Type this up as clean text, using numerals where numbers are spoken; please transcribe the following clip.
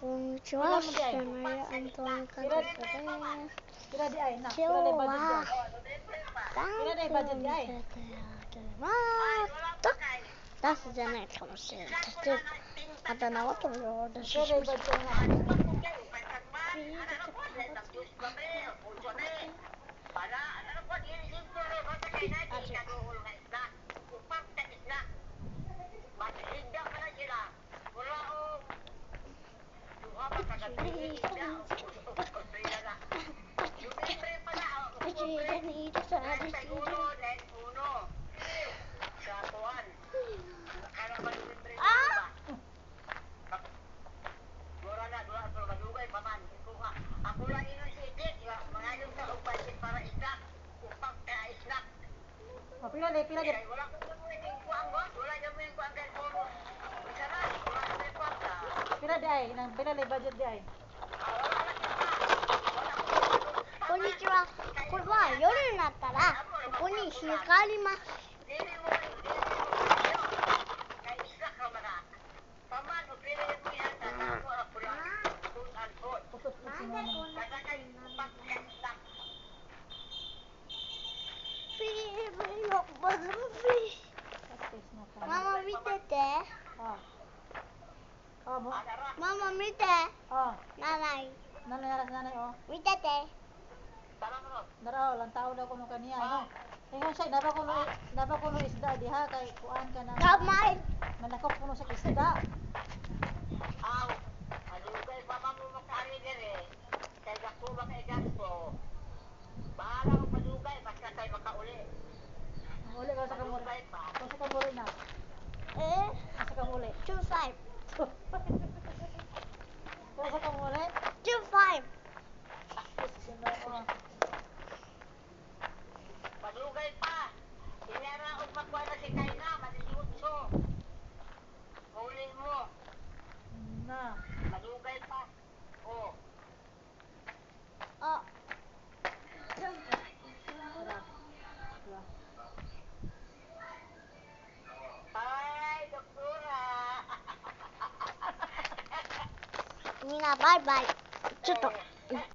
konnichiwa. Saya Antonio Cantos Perez. Pila di ay, nak. Kilo Pila di budget di ay. Pila di budget di ay. 出すじゃないかもしれない。また縄跳びを出しPila di budget na. Pila di. Pila di ay, nang pila di budget di ay. こんにちは。これは夜になったらここに光ります。ママ見てて。ママ見て。Nanay. Nanay, oh.見てて。Dara, lang tao daw kuno kaniya. Ingon siya, naba kuno isda diha kay kuan ka na. Kamay. Manakop kuno sa isda. Adugay pa mo makari dire. Kay dako ba kay gasto. Bahala mo padugay basta kay makauli. Uli ka sa kamuli. Sa kamuli na. Sa kamuli. 2-5. Sa kamuli. 2-5. Padugay pa. Inera og magkuha na si Kayna, maniliutso. Huli mo. Na. Padugay pa. Oh. Oh. Hi, doktora. Mina, bye bye. ちょっと。